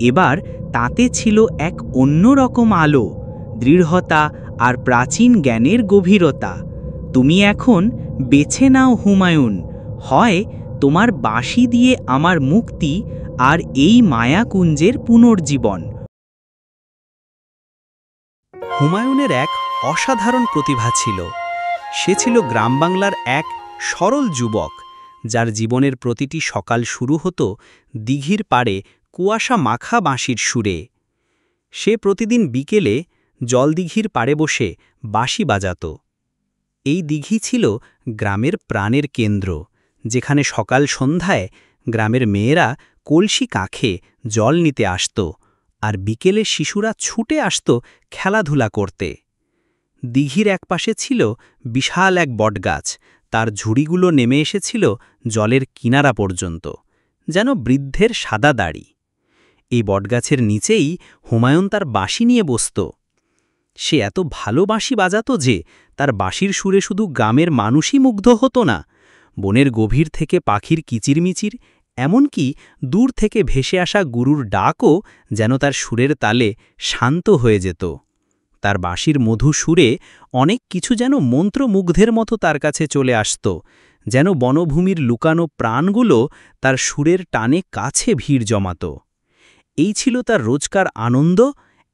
এবার তাতে ছিল এক অন্যরকম আলো, দৃঢ়তা আর প্রাচীন জ্ঞানের গভীরতা। তুমি এখন বেছে নাও হুমায়ুন, হয় তোমার বাঁশি দিয়ে আমার মুক্তি আর এই মায়াকুঞ্জের পুনর্জীবন। হুমায়ুনের এক অসাধারণ প্রতিভা ছিল। সে ছিল গ্রামবাংলার এক সরল যুবক, যার জীবনের প্রতিটি সকাল শুরু হতো দিঘির পাড়ে কুয়াশা মাখা বাঁশির সুরে। সে প্রতিদিন বিকেলে জলদিঘির পাড়ে বসে বাঁশি বাজাত। এই দিঘি ছিল গ্রামের প্রাণের কেন্দ্র, যেখানে সকাল সন্ধ্যায় গ্রামের মেয়েরা কলসি কাঁখে জল নিতে আসত, আর বিকেলে শিশুরা ছুটে আসত খেলাধুলা করতে। দিঘির একপাশে ছিল বিশাল এক বটগাছ, তার ঝুড়িগুলো নেমে এসেছিল জলের কিনারা পর্যন্ত, যেন বৃদ্ধের সাদা দাড়ি। এই বটগাছের নিচেই হুমায়ুন তার বাঁশি নিয়ে বসত। সে এত ভালো বাঁশি বাজাত যে তার বাঁশির সুরে শুধু গ্রামের মানুষই মুগ্ধ হতো না, বনের গভীর থেকে পাখির কিচিরমিচির, এমনকি দূর থেকে ভেসে আসা গুরুর ডাকও যেন তার সুরের তালে শান্ত হয়ে যেত। তার বাঁশির মধু সুরে অনেক কিছু যেন মন্ত্রমুগ্ধের মতো তার কাছে চলে আসত, যেন বনভূমির লুকানো প্রাণগুলো তার সুরের টানে কাছে ভিড় জমাত। এই ছিল তার রোজকার আনন্দ,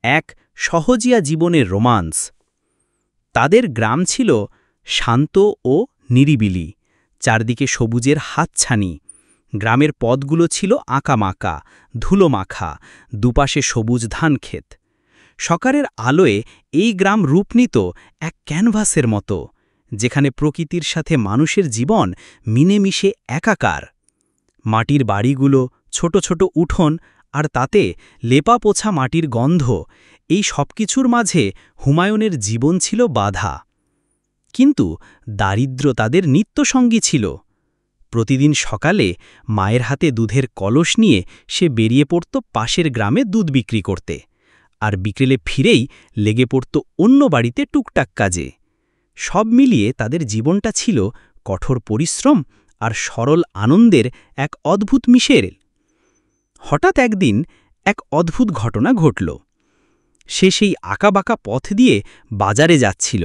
এক সহজিয়া জীবনের রোমান্স। তাদের গ্রাম ছিল শান্ত ও নিরিবিলি, চারদিকে সবুজের হাতছানি। গ্রামের পথগুলো ছিল আঁকামাকা, ধুলোমাখা, দুপাশে সবুজ ধানক্ষেত। সকালের আলোয় এই গ্রাম রূপ নিত এক ক্যানভাসের মতো, যেখানে প্রকৃতির সাথে মানুষের জীবন মিলেমিশে একাকার। মাটির বাড়িগুলো, ছোট ছোট উঠোন, আর তাতে লেপা পোছা মাটির গন্ধ, এই সবকিছুর মাঝে হুমায়ুনের জীবন ছিল বাঁধা। কিন্তু দারিদ্র্য তাদের নিত্যসঙ্গী ছিল। প্রতিদিন সকালে মায়ের হাতে দুধের কলস নিয়ে সে বেরিয়ে পড়ত পাশের গ্রামে দুধ বিক্রি করতে, আর বিকেলে ফিরেই লেগে পড়ত অন্য বাড়িতে টুকটাক কাজে। সব মিলিয়ে তাদের জীবনটা ছিল কঠোর পরিশ্রম আর সরল আনন্দের এক অদ্ভুত মিশেল। হঠাৎ একদিন এক অদ্ভুত ঘটনা ঘটল। সে সেই আঁকাবাঁকা পথ দিয়ে বাজারে যাচ্ছিল।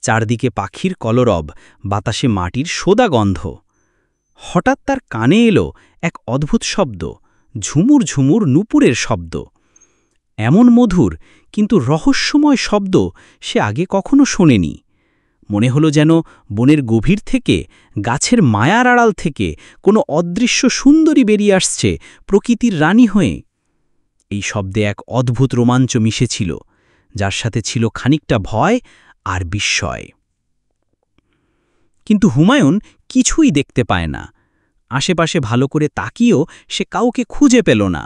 চারদিকে পাখির কলরব, বাতাসে মাটির সোদা গন্ধ। হঠাৎ তার কানে এলো এক অদ্ভুত শব্দ, ঝুমুর ঝুমুর নূপুরের শব্দ। এমন মধুর কিন্তু রহস্যময় শব্দ সে আগে কখনো শোনেনি। মনে হলো যেন বনের গভীর থেকে, গাছের মায়ার আড়াল থেকে কোনো অদৃশ্য সুন্দরী বেরিয়ে আসছে প্রকৃতির রানী হয়ে। এই শব্দে এক অদ্ভুত রোমাঞ্চ মিশেছিল, যার সাথে ছিল খানিকটা ভয় আর বিস্ময়। কিন্তু হুমায়ুন কিছুই দেখতে পায় না। আশেপাশে ভালো করে তাকিয়েও সে কাউকে খুঁজে পেল না।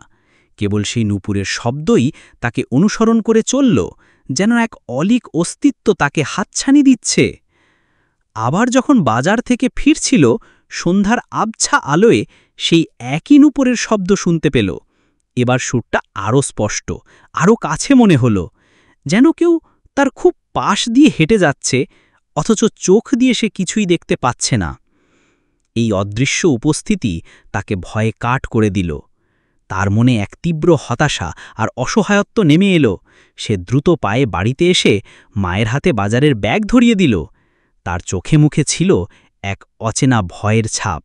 কেবল সেই নূপুরের শব্দই তাকে অনুসরণ করে চলল, যেন এক অলীক অস্তিত্ব তাকে হাতছানি দিচ্ছে। আবার যখন বাজার থেকে ফিরছিল, সন্ধ্যার আবছা আলোয় সেই একই নূপুরের শব্দ শুনতে পেল। এবার সুরটা আরও স্পষ্ট, আরও কাছে মনে হলো, যেন কেউ তার খুব পাশ দিয়ে হেঁটে যাচ্ছে, অথচ চোখ দিয়ে সে কিছুই দেখতে পাচ্ছে না। এই অদৃশ্য উপস্থিতি তাকে ভয়ে কাঠ করে দিল। তার মনে এক তীব্র হতাশা আর অসহায়ত্ব নেমে এলো। সে দ্রুত পায়ে বাড়িতে এসে মায়ের হাতে বাজারের ব্যাগ ধরিয়ে দিল। তার চোখে মুখে ছিল এক অচেনা ভয়ের ছাপ।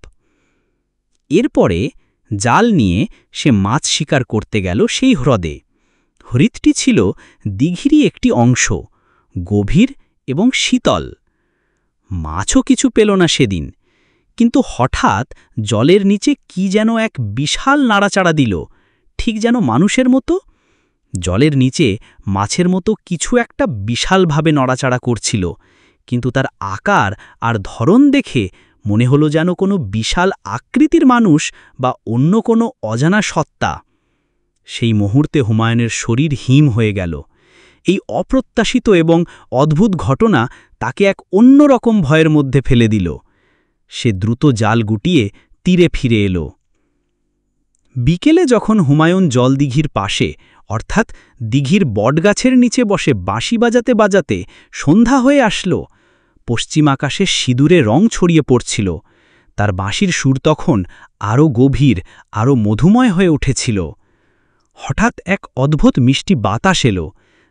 এরপরে জাল নিয়ে সে মাছ শিকার করতে গেল সেই হ্রদে। হ্রদটি ছিল দিঘিরই একটি অংশ, গভীর এবং শীতল। মাছও কিছু পেল না সেদিন, কিন্তু হঠাৎ জলের নিচে কি যেন এক বিশাল নাড়াচাড়া দিল, ঠিক যেন মানুষের মতো। জলের নিচে মাছের মতো কিছু একটা বিশালভাবে নড়াচাড়া করছিল, কিন্তু তার আকার আর ধরন দেখে মনে হলো যেন কোনো বিশাল আকৃতির মানুষ বা অন্য কোনো অজানা সত্তা। সেই মুহূর্তে হুমায়ুনের শরীর হিম হয়ে গেল। এই অপ্রত্যাশিত এবং অদ্ভুত ঘটনা তাকে এক অন্যরকম ভয়ের মধ্যে ফেলে দিল। সে দ্রুত জাল গুটিয়ে তীরে ফিরে এলো। বিকেলে যখন হুমায়ুন জলদিঘির পাশে, অর্থাৎ দিঘির বটগাছের নিচে বসে বাঁশি বাজাতে বাজাতে সন্ধ্যা হয়ে আসল, পশ্চিম আকাশে সিঁদুরে রং ছড়িয়ে পড়ছিল। তার বাঁশির সুর তখন আরও গভীর, আরও মধুময় হয়ে উঠেছিল। হঠাৎ এক অদ্ভুত মিষ্টি বাতাস এলো,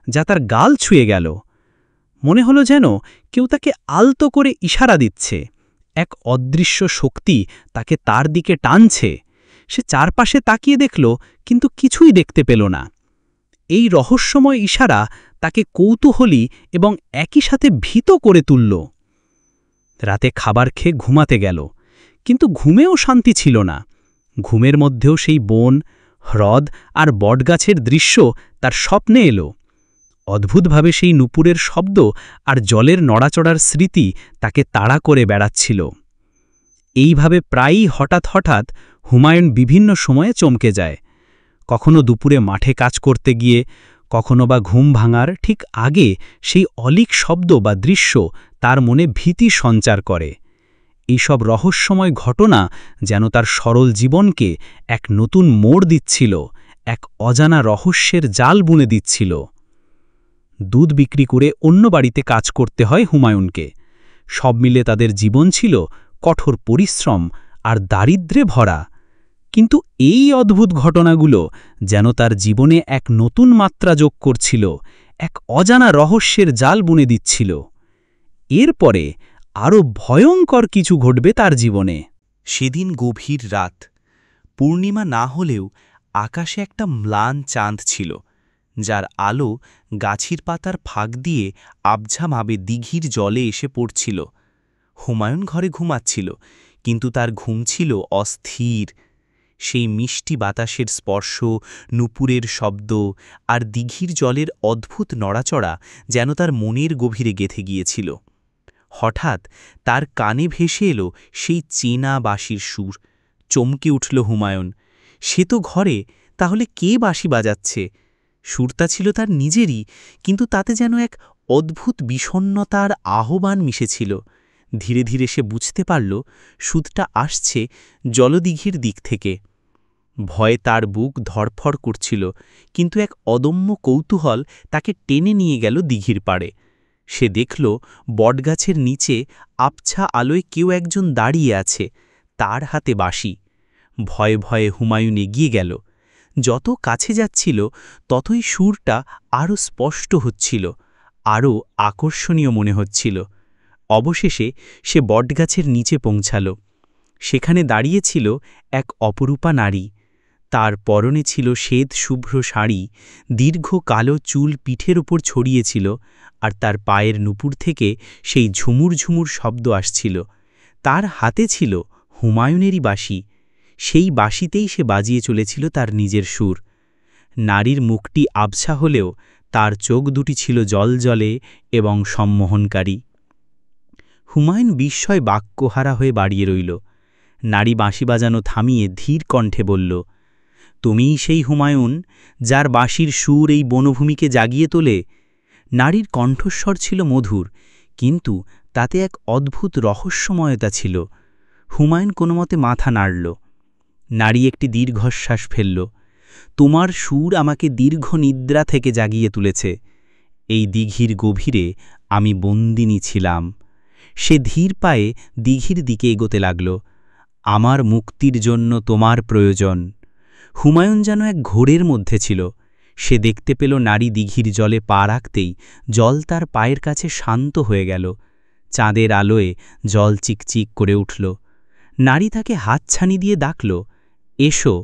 যা তার গাল ছুঁয়ে গেল। মনে হলো যেন কেউ তাকে আলতো করে ইশারা দিচ্ছে। এক অদৃশ্য শক্তি তাকে তার দিকে টানছে। সে চারপাশে তাকিয়ে দেখল, কিন্তু কিছুই দেখতে পেল না। এই রহস্যময় ইশারা তাকে কৌতূহলী এবং একই সাথে ভীত করে তুলল। রাতে খাবার খেয়ে ঘুমাতে গেল, কিন্তু ঘুমেও শান্তি ছিল না। ঘুমের মধ্যেও সেই বন, হ্রদ আর বটগাছের দৃশ্য তার স্বপ্নে এলো। অদ্ভুতভাবে সেই নুপুরের শব্দ আর জলের নড়াচড়ার স্মৃতি তাকে তাড়া করে বেড়াচ্ছিল। এইভাবে প্রায়ই হঠাৎ হঠাৎ হুমায়ুন বিভিন্ন সময়ে চমকে যায়। কখনো দুপুরে মাঠে কাজ করতে গিয়ে, কখনো বা ঘুম ভাঙার ঠিক আগে সেই অলীক শব্দ বা দৃশ্য তার মনে ভীতি সঞ্চার করে। এইসব রহস্যময় ঘটনা যেন তার সরল জীবনকে এক নতুন মোড় দিচ্ছিল, এক অজানা রহস্যের জাল বুনে দিচ্ছিল। দুধ বিক্রি করে অন্য বাড়িতে কাজ করতে হয় হুমায়ুনকে। সব মিলে তাদের জীবন ছিল কঠোর পরিশ্রম আর দারিদ্র্যে ভরা। কিন্তু এই অদ্ভুত ঘটনাগুলো যেন তার জীবনে এক নতুন মাত্রা যোগ করছিল, এক অজানা রহস্যের জাল বুনে দিচ্ছিল। এরপরে আরও ভয়ঙ্কর কিছু ঘটবে তার জীবনে। সেদিন গভীর রাত। পূর্ণিমা না হলেও আকাশে একটা ম্লান চাঁদ ছিল, যার আলো গাছের পাতার ফাঁক দিয়ে আবঝাভাবে দিঘির জলে এসে পড়ছিল। হুমায়ুন ঘরে ঘুমাচ্ছিল, কিন্তু তার ঘুম ছিল অস্থির। সেই মিষ্টি বাতাসের স্পর্শ, নুপুরের শব্দ আর দিঘির জলের অদ্ভুত নড়াচড়া যেন তার মনের গভীরে গেঁথে গিয়েছিল। হঠাৎ তার কানে ভেসে এলো সেই চেনা বাঁশির সুর। চমকে উঠল হুমায়ুন। সে তো ঘরে, তাহলে কে বাঁশি বাজাচ্ছে? সুরটা ছিল তার নিজেরই, কিন্তু তাতে যেন এক অদ্ভুত বিষণ্ণতার আহ্বান মিশেছিল। ধীরে ধীরে সে বুঝতে পারল সুরটা আসছে জলদিঘির দিক থেকে। ভয়ে তার বুক ধড়ফড় করছিল, কিন্তু এক অদম্য কৌতূহল তাকে টেনে নিয়ে গেল দিঘির পাড়ে। সে দেখল বটগাছের নিচে আবছা আলোয় কেউ একজন দাঁড়িয়ে আছে, তার হাতে বাঁশি। ভয়ে ভয়ে হুমায়ুন এগিয়ে গেল। যত কাছে যাচ্ছিল ততই সুরটা আরও স্পষ্ট হচ্ছিল, আরও আকর্ষণীয় মনে হচ্ছিল। অবশেষে সে বটগাছের নিচে পৌঁছাল। সেখানে দাঁড়িয়েছিল এক অপরূপা নারী। তার পরনে ছিল শ্বেত শুভ্র শাড়ি, দীর্ঘ কালো চুল পিঠের ওপর ছড়িয়েছিল, আর তার পায়ের নুপুর থেকে সেই ঝুমুর ঝুমুর শব্দ আসছিল। তার হাতে ছিল হুমায়ুনেরই বাঁশি। সেই বাঁশিতেই সে বাজিয়ে চলেছিল তার নিজের সুর। নারীর মুখটি আবছা হলেও তার চোখ দুটি ছিল জলজলে এবং সম্মোহনকারী। হুমায়ুন বিস্ময় বাক্যহারা হয়ে বাড়িয়ে রইল। নারী বাঁশি বাজানো থামিয়ে ধীর কণ্ঠে বলল, তুমিই সেই হুমায়ুন, যার বাঁশির সুর এই বনভূমিকে জাগিয়ে তোলে? নারীর কণ্ঠস্বর ছিল মধুর, কিন্তু তাতে এক অদ্ভুত রহস্যময়তা ছিল। হুমায়ুন কোনোমতে মাথা নাড়ল। নারী একটি দীর্ঘশ্বাস ফেলল। তোমার সুর আমাকে দীর্ঘ নিদ্রা থেকে জাগিয়ে তুলেছে। এই দিঘির গভীরে আমি বন্দিনী ছিলাম। সে ধীর পায়ে দিঘির দিকে এগোতে লাগল। আমার মুক্তির জন্য তোমার প্রয়োজন। হুমায়ুন যেন এক ঘোরের মধ্যে ছিল। সে দেখতে পেল নারী দিঘির জলে পা রাখতেই জল তার পায়ের কাছে শান্ত হয়ে গেল। চাঁদের আলোয় জল চিকচিক করে উঠল। নারী তাকে হাতছানি দিয়ে ডাকল, এসো,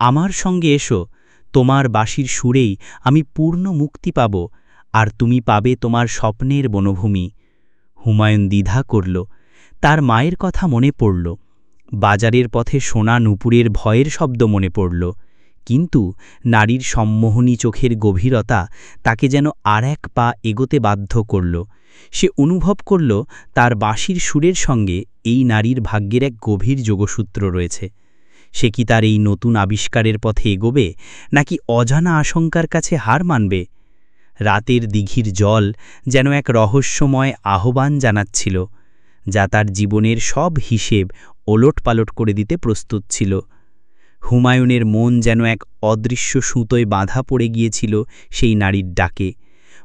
আমার সঙ্গে এসো। তোমার বাঁশির সুরেই আমি পূর্ণ মুক্তি পাব, আর তুমি পাবে তোমার স্বপ্নের বনভূমি। হুমায়ুন দ্বিধা করল। তার মায়ের কথা মনে পড়ল। বাজারের পথে শোনা নুপুরের ভয়ের শব্দ মনে পড়ল। কিন্তু নারীর সম্মোহনী চোখের গভীরতা তাকে যেন আর এক পা এগোতে বাধ্য করল। সে অনুভব করল তার বাঁশির সুরের সঙ্গে এই নারীর ভাগ্যের এক গভীর যোগসূত্র রয়েছে। সে কি তার এই নতুন আবিষ্কারের পথে এগোবে, নাকি অজানা আশঙ্কার কাছে হার মানবে? রাতের দিঘির জল যেন এক রহস্যময় আহ্বান জানাচ্ছিল, যা তার জীবনের সব হিসেব ওলটপালট করে দিতে প্রস্তুত ছিল। হুমায়ুনের মন যেন এক অদৃশ্য সুতোয় বাঁধা পড়ে গিয়েছিল সেই নারীর ডাকে।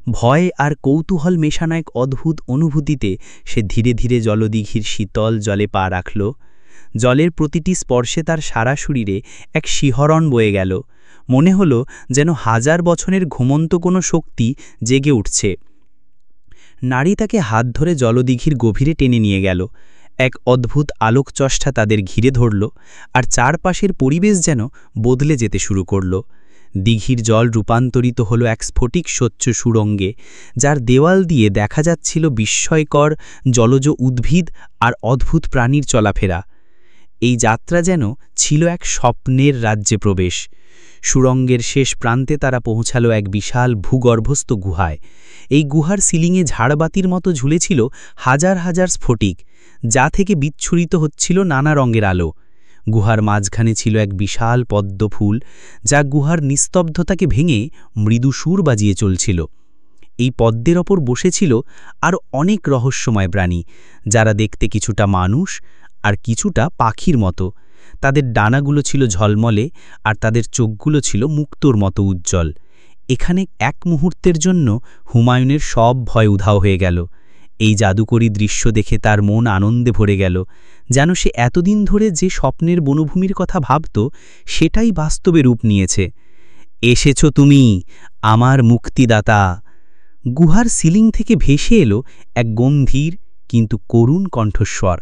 ভয় আর কৌতূহল মেশানো এক অদ্ভুত অনুভূতিতে সে ধীরে ধীরে জলদিঘির শীতল জলে পা রাখল। জলের প্রতিটি স্পর্শে তার সারা শরীরে এক শিহরণ বয়ে গেল। মনে হলো যেন হাজার বছরের ঘুমন্ত কোনো শক্তি জেগে উঠছে। নারী তাকে হাত ধরে জলদিঘির গভীরে টেনে নিয়ে গেল। এক অদ্ভুত আলোকচষ্টা তাদের ঘিরে ধরল, আর চারপাশের পরিবেশ যেন বদলে যেতে শুরু করল। দিঘির জল রূপান্তরিত হল এক স্ফটিক স্বচ্ছ সুড়ঙ্গে, যার দেওয়াল দিয়ে দেখা যাচ্ছিল বিস্ময়কর জলজ উদ্ভিদ আর অদ্ভুত প্রাণীর চলাফেরা। এই যাত্রা যেন ছিল এক স্বপ্নের রাজ্যে প্রবেশ। সুড়ঙ্গের শেষ প্রান্তে তারা পৌঁছালো এক বিশাল ভূগর্ভস্থ গুহায়। এই গুহার সিলিংয়ে ঝাড়বাতির মতো ঝুলেছিল হাজার হাজার স্ফটিক, যা থেকে বিচ্ছুরিত হচ্ছিল নানা রঙের আলো। গুহার মাঝখানে ছিল এক বিশাল পদ্ম ফুল, যা গুহার নিস্তব্ধতাকে ভেঙে মৃদু সুর বাজিয়ে চলছিল। এই পদ্মের ওপর বসেছিল আরও অনেক রহস্যময় প্রাণী, যারা দেখতে কিছুটা মানুষ আর কিছুটা পাখির মতো। তাদের ডানাগুলো ছিল ঝলমলে, আর তাদের চোখগুলো ছিল মুক্তোর মতো উজ্জ্বল। এখানে এক মুহূর্তের জন্য হুমায়ুনের সব ভয় উধাও হয়ে গেল। এই জাদুকরী দৃশ্য দেখে তার মন আনন্দে ভরে গেল, যেন সে এতদিন ধরে যে স্বপ্নের বনভূমির কথা ভাবত সেটাই বাস্তবে রূপ নিয়েছে। এসেছ তুমি, আমার মুক্তিদাতা। গুহার সিলিং থেকে ভেসে এলো এক গম্ভীর কিন্তু করুণ কণ্ঠস্বর।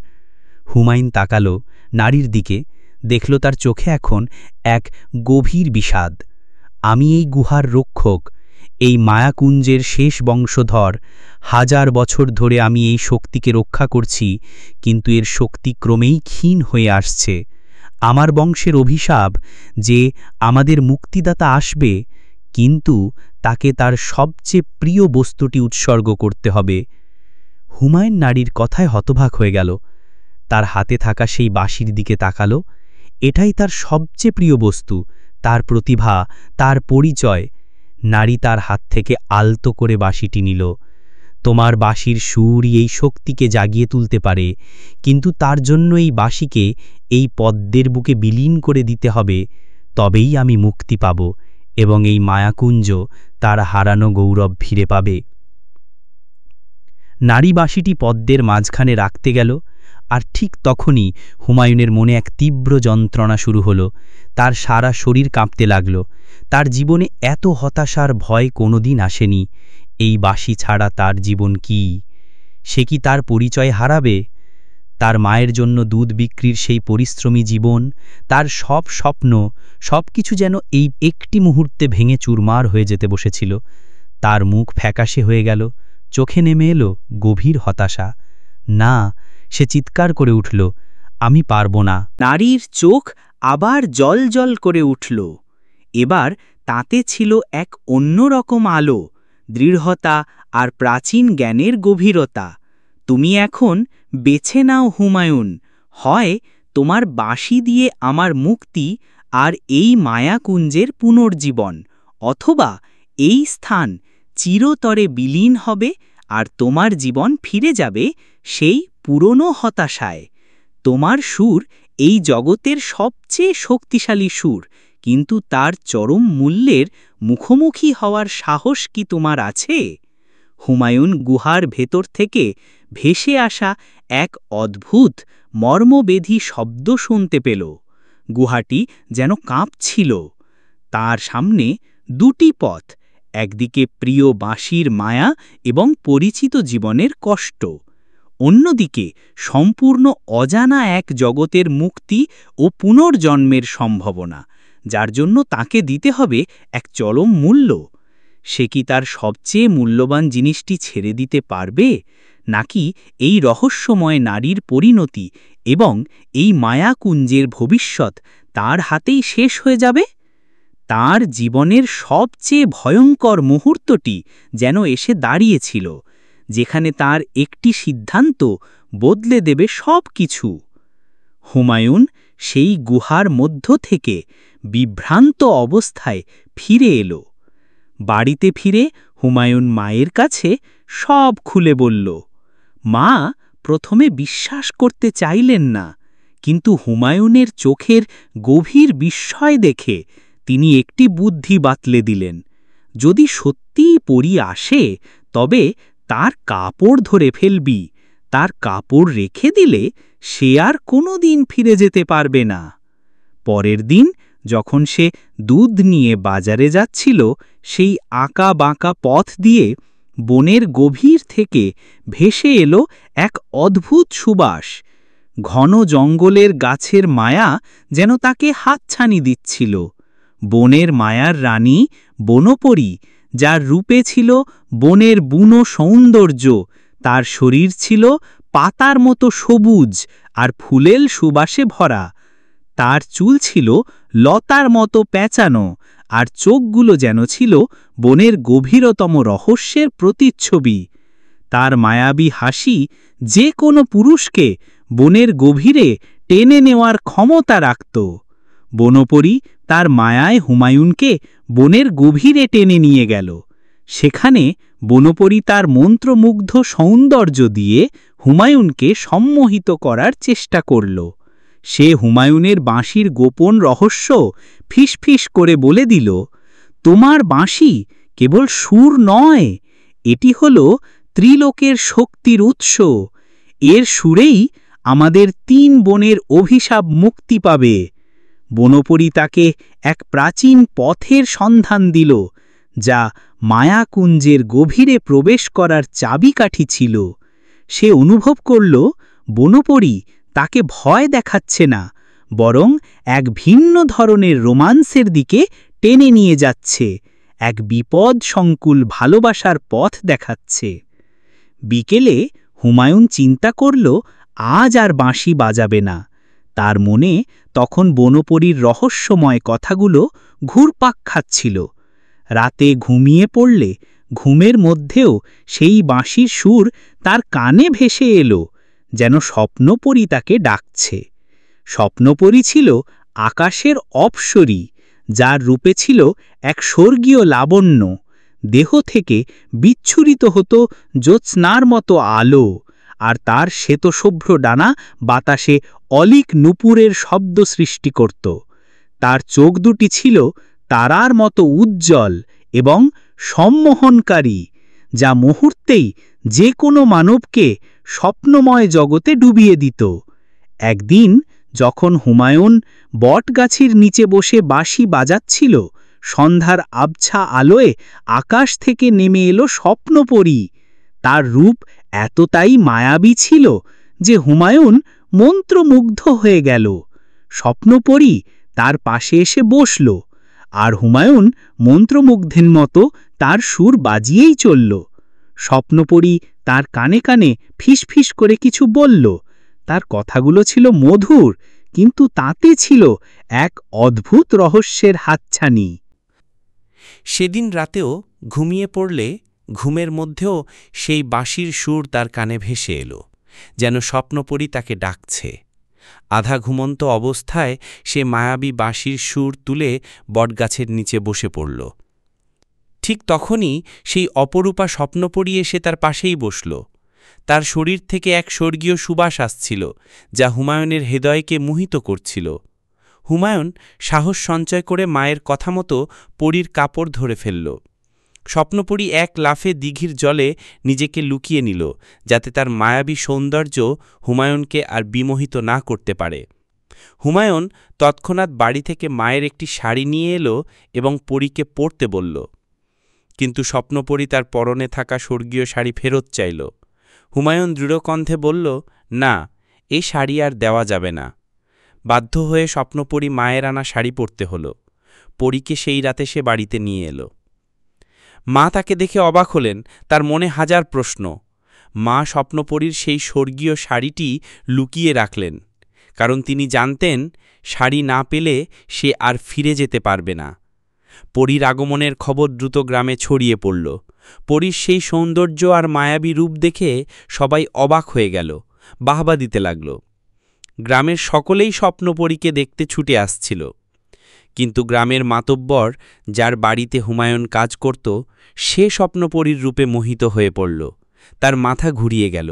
হুমায়ুন তাকালো নারীর দিকে, দেখল তার চোখে এখন এক গভীর বিষাদ। আমি এই গুহার রক্ষক, এই মায়াকুঞ্জের শেষ বংশধর। হাজার বছর ধরে আমি এই শক্তিকে রক্ষা করছি, কিন্তু এর শক্তি ক্রমেই ক্ষীণ হয়ে আসছে। আমার বংশের অভিশাপ যে আমাদের মুক্তিদাতা আসবে, কিন্তু তাকে তার সবচেয়ে প্রিয় বস্তুটি উৎসর্গ করতে হবে। হুমায়ুন নারীর কথায় হতবাক হয়ে গেল। তার হাতে থাকা সেই বাঁশির দিকে তাকালো। এটাই তার সবচেয়ে প্রিয় বস্তু, তার প্রতিভা, তার পরিচয়। নারী তার হাত থেকে আলতো করে বাঁশিটি নিল। তোমার বাঁশির সুরই এই শক্তিকে জাগিয়ে তুলতে পারে, কিন্তু তার জন্য এই বাঁশিকে এই পদ্মের বুকে বিলীন করে দিতে হবে। তবেই আমি মুক্তি পাব এবং এই মায়াকুঞ্জ তার হারানো গৌরব ফিরে পাবে। নারী বাঁশিটি পদ্মের মাঝখানে রাখতে গেল, আর ঠিক তখনই হুমায়ুনের মনে এক তীব্র যন্ত্রণা শুরু হলো। তার সারা শরীর কাঁপতে লাগল। তার জীবনে এত হতাশার ভয় কোনোদিন আসেনি। এই বাঁশি ছাড়া তার জীবন কি? সে কি তার পরিচয় হারাবে? তার মায়ের জন্য দুধ বিক্রির সেই পরিশ্রমী জীবন, তার সব স্বপ্ন, সব কিছু যেন এই একটি মুহূর্তে ভেঙে চুরমার হয়ে যেতে বসেছিল। তার মুখ ফ্যাকাশে হয়ে গেল, চোখে নেমে এলো গভীর হতাশা। না, সে চিৎকার করে উঠল, আমি পারব না। নারীর চোখ আবার জল করে উঠল। এবার তাতে ছিল এক অন্যরকম আলো, দৃঢ়তা আর প্রাচীন জ্ঞানের গভীরতা। তুমি এখন বেছে নাও হুমায়ুন, হয় তোমার বাঁশি দিয়ে আমার মুক্তি আর এই মায়াকুঞ্জের পুনর্জীবন, অথবা এই স্থান চিরতরে বিলীন হবে আর তোমার জীবন ফিরে যাবে সেই পুরনো হতাশায়। তোমার সুর এই জগতের সবচেয়ে শক্তিশালী সুর, কিন্তু তার চরম মূল্যের মুখোমুখি হওয়ার সাহস কি তোমার আছে? হুমায়ুন গুহার ভেতর থেকে ভেসে আসা এক অদ্ভুত মর্মবেধী শব্দ শুনতে পেল। গুহাটি যেন কাঁপছিল। তার সামনে দুটি পথ, একদিকে প্রিয় বাঁশির মায়া এবং পরিচিত জীবনের কষ্ট, অন্যদিকে সম্পূর্ণ অজানা এক জগতের মুক্তি ও পুনর্জন্মের সম্ভাবনা, যার জন্য তাকে দিতে হবে এক চরম মূল্য। সে কি তার সবচেয়ে মূল্যবান জিনিসটি ছেড়ে দিতে পারবে, নাকি এই রহস্যময় নারীর পরিণতি এবং এই মায়াকুঞ্জের ভবিষ্যৎ তার হাতেই শেষ হয়ে যাবে? তার জীবনের সবচেয়ে ভয়ঙ্কর মুহূর্তটি যেন এসে দাঁড়িয়েছিল, যেখানে তার একটি সিদ্ধান্ত বদলে দেবে সব কিছু। হুমায়ুন সেই গুহার মধ্য থেকে বিভ্রান্ত অবস্থায় ফিরে এলো। বাড়িতে ফিরে হুমায়ুন মায়ের কাছে সব খুলে বলল। মা প্রথমে বিশ্বাস করতে চাইলেন না, কিন্তু হুমায়ুনের চোখের গভীর বিস্ময় দেখে তিনি একটি বুদ্ধি বাতলে দিলেন। যদি সত্যিই পরী আসে, তবে তার কাপড় ধরে ফেলবি। তার কাপড় রেখে দিলে সে আর কোনোদিন ফিরে যেতে পারবে না। পরের দিন যখন সে দুধ নিয়ে বাজারে যাচ্ছিল, সেই আঁকা বাঁকা পথ দিয়ে বনের গভীর থেকে ভেসে এলো এক অদ্ভুত সুবাস। ঘন জঙ্গলের গাছের মায়া যেন তাকে হাতছানি দিচ্ছিল। বনের মায়ার রানী বনপরী, যার রূপে ছিল বনের বুনো সৌন্দর্য, তার শরীর ছিল পাতার মতো সবুজ আর ফুলেল সুবাসে ভরা। তার চুল ছিল লতার মতো পেঁচানো, আর চোখগুলো যেন ছিল বনের গভীরতম রহস্যের প্রতিচ্ছবি। তার মায়াবী হাসি যে কোনো পুরুষকে বনের গভীরে টেনে নেওয়ার ক্ষমতা রাখত। বনপরী তার মায়ায় হুমায়ুনকে বনের গভীরে টেনে নিয়ে গেল। সেখানে বনপরী তার মন্ত্রমুগ্ধ সৌন্দর্য দিয়ে হুমায়ুনকে সম্মোহিত করার চেষ্টা করল। সে হুমায়ুনের বাঁশির গোপন রহস্য ফিসফিস করে বলে দিল, তোমার বাঁশি কেবল সুর নয়, এটি হল ত্রিলোকের শক্তির উৎস। এর সুরেই আমাদের ৩ বনের অভিশাপ মুক্তি পাবে। বনপরী তাকে এক প্রাচীন পথের সন্ধান দিল, যা মায়াকুঞ্জের গভীরে প্রবেশ করার চাবিকাঠি ছিল। সে অনুভব করল বনপরী তাকে ভয় দেখাচ্ছে না, বরং এক ভিন্ন ধরনের রোমান্সের দিকে টেনে নিয়ে যাচ্ছে, এক বিপদ সংকুল ভালোবাসার পথ দেখাচ্ছে। বিকেলে হুমায়ুন চিন্তা করল আজ আর বাঁশি বাজাবে না। তার মনে তখন বনপরীর রহস্যময় কথাগুলো ঘুরপাক খাচ্ছিল। রাতে ঘুমিয়ে পড়লে ঘুমের মধ্যেও সেই বাঁশির সুর তার কানে ভেসে এলো, যেন স্বপ্নপরী তাকে ডাকছে। স্বপ্নপরী ছিল আকাশের অপ্সরী, যার রূপে ছিল এক স্বর্গীয় লাবণ্য। দেহ থেকে বিচ্ছুরিত হতো জ্যোৎস্নার মতো আলো, আর তার শ্বেতশুভ্র ডানা বাতাসে অলিক নূপুরের শব্দ সৃষ্টি করত। তার চোখ দুটি ছিল তারার মতো উজ্জ্বল এবং সম্মোহনকারী, যা মুহূর্তেই যে কোনো মানবকে স্বপ্নময় জগতে ডুবিয়ে দিত। একদিন যখন হুমায়ুন বটগাছির নিচে বসে বাঁশি বাজাচ্ছিল, সন্ধ্যার আবছা আলোয় আকাশ থেকে নেমে এলো স্বপ্নপরী। তার রূপ এতটাই মায়াবী ছিল যে হুমায়ুন মন্ত্রমুগ্ধ হয়ে গেল। স্বপ্নপরী তার পাশে এসে বসল, আর হুমায়ুন মন্ত্রমুগ্ধের মতো তার সুর বাজিয়েই চলল। স্বপ্নপরী তার কানে কানে ফিসফিস করে কিছু বলল। তার কথাগুলো ছিল মধুর, কিন্তু তাতে ছিল এক অদ্ভুত রহস্যের হাতছানি। সেদিন রাতেও ঘুমিয়ে পড়লে ঘুমের মধ্যেও সেই বাঁশির সুর তার কানে ভেসে এলো, যেন স্বপ্নপরী তাকে ডাকছে। আধা ঘুমন্ত অবস্থায় সে মায়াবী বাঁশির সুর তুলে বটগাছের নিচে বসে পড়ল। ঠিক তখনই সেই অপরূপা স্বপ্নপরী এসে তার পাশেই বসল। তার শরীর থেকে এক স্বর্গীয় সুবাস আসছিল, যা হুমায়ুনের হৃদয়কে মোহিত করছিল। হুমায়ুন সাহস সঞ্চয় করে মায়ের কথা মতো পরীর কাপড় ধরে ফেলল। স্বপ্নপরী এক লাফে দিঘির জলে নিজেকে লুকিয়ে নিল, যাতে তার মায়াবী সৌন্দর্য হুমায়ুনকে আর বিমোহিত না করতে পারে। হুমায়ুন তৎক্ষণাৎ বাড়ি থেকে মায়ের একটি শাড়ি নিয়ে এলো এবং পরীকে পরতে বলল। কিন্তু স্বপ্নপরী তার পরনে থাকা স্বর্গীয় শাড়ি ফেরত চাইল। হুমায়ুন দৃঢ়কণ্ঠে বলল, না, এই শাড়ি আর দেওয়া যাবে না। বাধ্য হয়ে স্বপ্নপরী মায়ের আনা শাড়ি পরতে হল। পরীকে সেই রাতে সে বাড়িতে নিয়ে এলো। মা তাকে দেখে অবাক হলেন, তার মনে হাজার প্রশ্ন। মা স্বপ্নপরীর সেই স্বর্গীয় শাড়িটি লুকিয়ে রাখলেন, কারণ তিনি জানতেন শাড়ি না পেলে সে আর ফিরে যেতে পারবে না। পরীর আগমনের খবর দ্রুত গ্রামে ছড়িয়ে পড়ল। পরীর সেই সৌন্দর্য আর মায়াবী রূপ দেখে সবাই অবাক হয়ে গেল, বাহবা দিতে লাগল। গ্রামের সকলেই স্বপ্নপরীকে দেখতে ছুটে আসছিল। কিন্তু গ্রামের মাতব্বর, যার বাড়িতে হুমায়ুন কাজ করত, সে স্বপ্নপরীর রূপে মোহিত হয়ে পড়ল। তার মাথা ঘুরিয়ে গেল।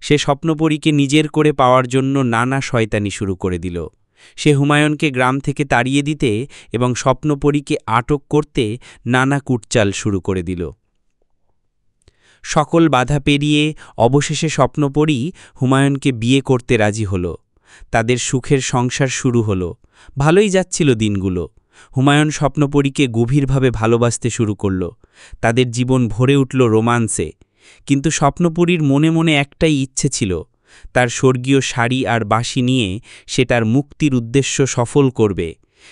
সে স্বপ্নপরীকে নিজের করে পাওয়ার জন্য নানা শয়তানি শুরু করে দিল। সে হুমায়ুনকে গ্রাম থেকে তাড়িয়ে দিতে এবং স্বপ্নপরীকে আটক করতে নানা কুটচাল শুরু করে দিল। সকল বাধা পেরিয়ে অবশেষে স্বপ্নপরী হুমায়ুনকে বিয়ে করতে রাজি হল। তাদের সুখের সংসার শুরু হলো। ভালোই যাচ্ছিল দিনগুলো। হুমায়ুন স্বপ্নপরীকে গভীরভাবে ভালোবাসতে শুরু করল। তাদের জীবন ভরে উঠল রোমান্সে। কিন্তু স্বপ্নপরীর মনে মনে একটাই ইচ্ছে ছিল, তার স্বর্গীয় শাড়ি আর বাঁশি নিয়ে সে তার মুক্তির উদ্দেশ্য সফল করবে।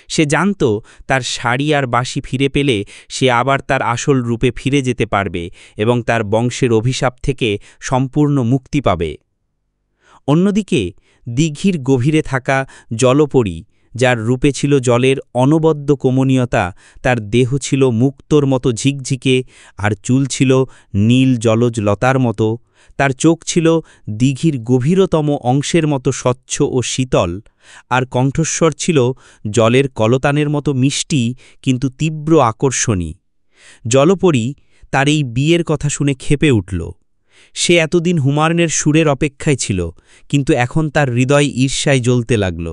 সে জানত তার শাড়ি আর বাঁশি ফিরে পেলে সে আবার তার আসল রূপে ফিরে যেতে পারবে এবং তার বংশের অভিশাপ থেকে সম্পূর্ণ মুক্তি পাবে। অন্যদিকে দিঘির গভীরে থাকা জলপরী, যার রূপে ছিল জলের অনবদ্য কমনীয়তা, তার দেহ ছিল মুক্তোর মতো ঝিকঝিকে আর চুল ছিল নীল জলজ লতার মতো, তার চোখ ছিল দিঘির গভীরতম অংশের মতো স্বচ্ছ ও শীতল, আর কণ্ঠস্বর ছিল জলের কলতানের মতো মিষ্টি কিন্তু তীব্র আকর্ষণী। জলপরী তার এই বিয়ের কথা শুনে ক্ষেপে উঠল। সে এতদিন হুমায়ুনের সুরের অপেক্ষায় ছিল, কিন্তু এখন তার হৃদয় ঈর্ষায় জ্বলতে লাগল।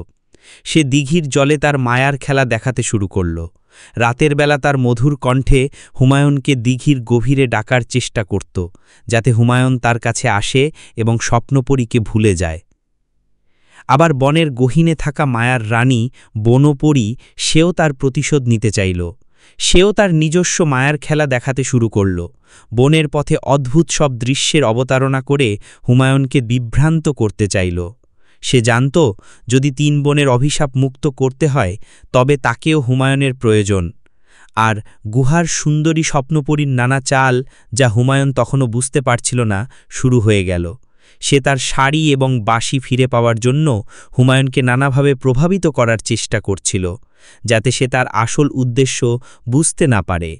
সে দিঘির জলে তার মায়ার খেলা দেখাতে শুরু করল। রাতের বেলা তার মধুর কণ্ঠে হুমায়ুনকে দিঘির গভীরে ডাকার চেষ্টা করত, যাতে হুমায়ুন তার কাছে আসে এবং স্বপ্নপরীকে ভুলে যায়। আবার বনের গহীনে থাকা মায়ার রানী বনপরী, সেও তার প্রতিশোধ নিতে চাইল। সেও তার নিজস্ব মায়ার খেলা দেখাতে শুরু করল। বনের পথে অদ্ভুত সব দৃশ্যের অবতারণা করে হুমায়ুনকে বিভ্রান্ত করতে চাইল। সে জানত যদি ৩ বোনের অভিশাপ মুক্ত করতে হয় তবে তাকেও হুমায়ুনের প্রয়োজন। আর গুহার সুন্দরী স্বপ্নপরীর নানা চাল, যা হুমায়ুন তখনও বুঝতে পারছিল না, শুরু হয়ে গেল। সে তার শাড়ি এবং বাঁশি ফিরে পাওয়ার জন্য হুমায়ুনকে নানাভাবে প্রভাবিত করার চেষ্টা করছিল, যাতে সে তার আসল উদ্দেশ্য বুঝতে না পারে।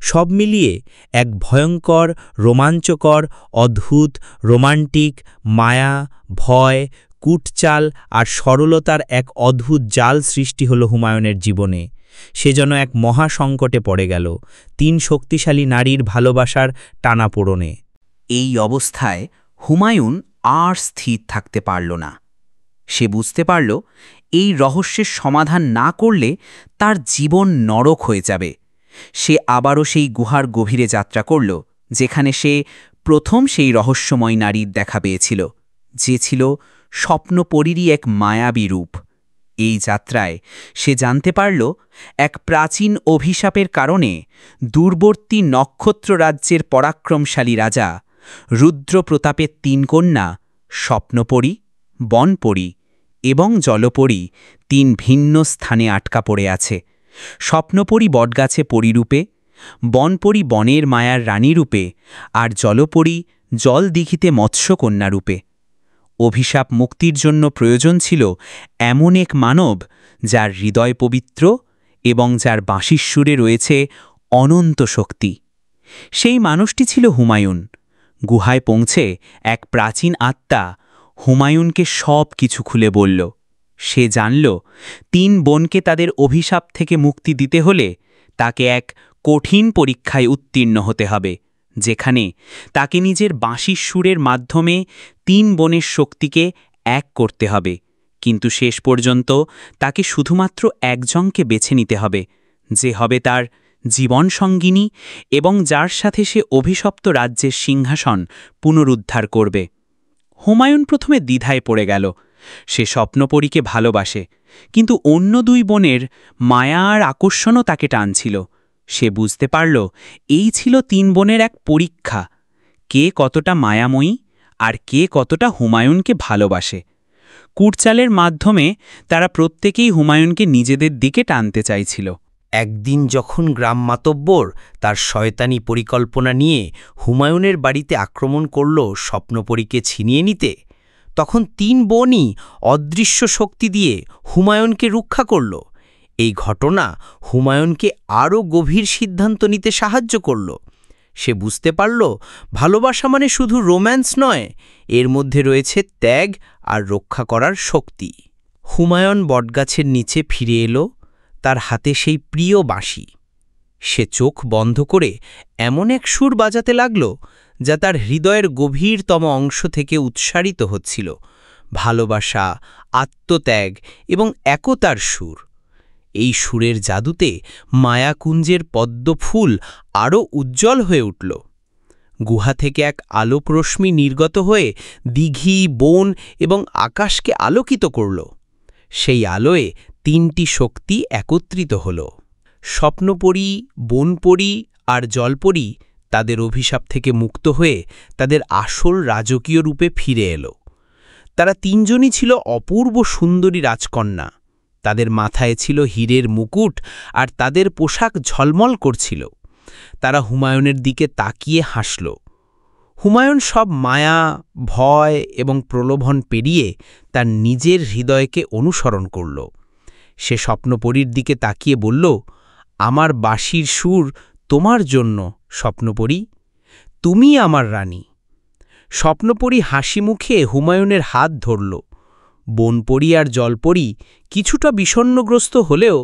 সব মিলিয়ে এক ভয়ঙ্কর, রোমাঞ্চকর, অদ্ভুত, রোমান্টিক, মায়া, ভয়, কূটচাল আর সরলতার এক অদ্ভুত জাল সৃষ্টি হল হুমায়ুনের জীবনে। সে যেন এক মহা সংকটে পড়ে গেল, ৩ শক্তিশালী নারীর ভালোবাসার টানাপোড়নে। এই অবস্থায় হুমায়ুন আর স্থির থাকতে পারল না। সে বুঝতে পারল এই রহস্যের সমাধান না করলে তার জীবন নরক হয়ে যাবে। সে আবারও সেই গুহার গভীরে যাত্রা করল, যেখানে সে প্রথম সেই রহস্যময় নারীর দেখা পেয়েছিল, যে ছিল স্বপ্নপরীরই এক মায়াবী রূপ। এই যাত্রায় সে জানতে পারল এক প্রাচীন অভিশাপের কারণে দূরবর্তী নক্ষত্র রাজ্যের পরাক্রমশালী রাজা রুদ্রপ্রতাপের ৩ কন্যা স্বপ্নপরী, বনপরী এবং জলপরী ৩ ভিন্ন স্থানে আটকা পড়ে আছে। স্বপ্নপরী বটগাছে পরীরূপে, বনপরী বনের মায়ার রানীরূপে, আর জলপরী জল দিঘিতে মৎস্যকন্যা রূপে। অভিশাপ মুক্তির জন্য প্রয়োজন ছিল এমন এক মানব যার হৃদয় পবিত্র এবং যার বাঁশির সুরে রয়েছে অনন্ত শক্তি। সেই মানুষটি ছিল হুমায়ুন। গুহায় পৌঁছে এক প্রাচীন আত্মা হুমায়ুনকে সব কিছু খুলে বলল। সে জানল ৩ বোনকে তাদের অভিশাপ থেকে মুক্তি দিতে হলে তাকে এক কঠিন পরীক্ষায় উত্তীর্ণ হতে হবে, যেখানে তাকে নিজের বাঁশির সুরের মাধ্যমে ৩ বোনের শক্তিকে এক করতে হবে। কিন্তু শেষ পর্যন্ত তাকে শুধুমাত্র একজনকে বেছে নিতে হবে, যে হবে তার জীবনসঙ্গিনী এবং যার সাথে সে অভিশপ্ত রাজ্যের সিংহাসন পুনরুদ্ধার করবে। হুমায়ুন প্রথমে দ্বিধায় পড়ে গেল। সে স্বপ্নপরীকে ভালোবাসে, কিন্তু অন্য ২ বোনের মায়া আর আকর্ষণও তাকে টানছিল। সে বুঝতে পারল এই ছিল ৩ বোনের এক পরীক্ষা, কে কতটা মায়াময়ী আর কে কতটা হুমায়ুনকে ভালোবাসে। কূটচালের মাধ্যমে তারা প্রত্যেকেই হুমায়ুনকে নিজেদের দিকে টানতে চাইছিল। একদিন যখন গ্রাম মাতব্বর তার শয়তানি পরিকল্পনা নিয়ে হুমায়ুনের বাড়িতে আক্রমণ করল স্বপ্নপরীকে ছিনিয়ে নিতে, তখন ৩ বোনই অদৃশ্য শক্তি দিয়ে হুমায়ুনকে রক্ষা করল। এই ঘটনা হুমায়ুনকে আরও গভীর সিদ্ধান্ত নিতে সাহায্য করল। সে বুঝতে পারল ভালোবাসা মানে শুধু রোম্যান্স নয়, এর মধ্যে রয়েছে ত্যাগ আর রক্ষা করার শক্তি। হুমায়ুন বটগাছের নিচে ফিরে এলো, তার হাতে সেই প্রিয় বাঁশি। সে চোখ বন্ধ করে এমন এক সুর বাজাতে লাগল যা তার হৃদয়ের গভীরতম অংশ থেকে উৎসারিত হচ্ছিল, ভালোবাসা, আত্মত্যাগ এবং একতার সুর। এই সুরের জাদুতে মায়াকুঞ্জের পদ্মফুল আরও উজ্জ্বল হয়ে উঠল। গুহা থেকে এক আলোক রশ্মি নির্গত হয়ে দিঘি, বন এবং আকাশকে আলোকিত করল। সেই আলোয় 3টি শক্তি একত্রিত হল। স্বপ্নপরী, বনপরী আর জলপরী তাদের অভিশাপ থেকে মুক্ত হয়ে তাদের আসল রাজকীয় রূপে ফিরে এলো। তারা 3জনই ছিল অপূর্ব সুন্দরী রাজকন্যা। তাদের মাথায় ছিল হীরের মুকুট আর তাদের পোশাক ঝলমল করছিল। তারা হুমায়ুনের দিকে তাকিয়ে হাসল। হুমায়ুন সব মায়া, ভয় এবং প্রলোভন পেরিয়ে তার নিজের হৃদয়কে অনুসরণ করল। সে স্বপ্নপরীর দিকে তাকিয়ে বলল, আমার বাঁশির সুর তোমার জন্য স্বপ্নপরী, তুমি আমার রানী। স্বপ্নপরী হাসি মুখে হুমায়ুনের হাত ধরল। বনপরী আর জলপরী কিছুটা বিষণ্ণগ্রস্ত হলেও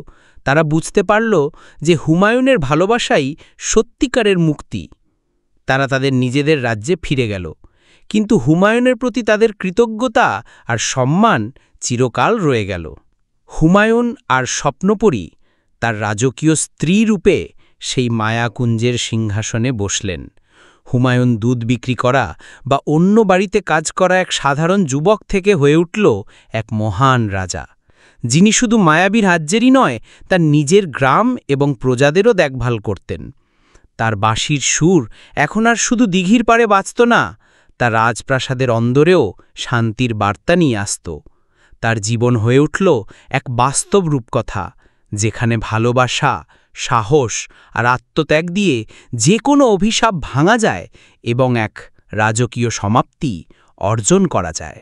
তারা বুঝতে পারল যে হুমায়ুনের ভালোবাসাই সত্যিকারের মুক্তি। তারা তাদের নিজেদের রাজ্যে ফিরে গেল, কিন্তু হুমায়ুনের প্রতি তাদের কৃতজ্ঞতা আর সম্মান চিরকাল রয়ে গেল। হুমায়ুন আর স্বপ্নপরী তার রাজকীয় স্ত্রী রূপে সেই মায়াকুঞ্জের সিংহাসনে বসলেন। হুমায়ুন দুধ বিক্রি করা বা অন্য বাড়িতে কাজ করা এক সাধারণ যুবক থেকে হয়ে উঠল এক মহান রাজা, যিনি শুধু মায়াবী রাজ্যেরই নয়, তার নিজের গ্রাম এবং প্রজাদেরও দেখভাল করতেন। তার বাঁশির সুর এখন আর শুধু দিঘির পাড়ে বাজত না, তার রাজপ্রাসাদের অন্দরেও শান্তির বার্তা নিয়ে আসত। তার জীবন হয়ে উঠল এক বাস্তব রূপকথা, যেখানে ভালোবাসা, সাহস আর আত্মত্যাগ দিয়ে যে কোনো অভিশাপ ভাঙা যায় এবং এক রাজকীয় সমাপ্তি অর্জন করা যায়।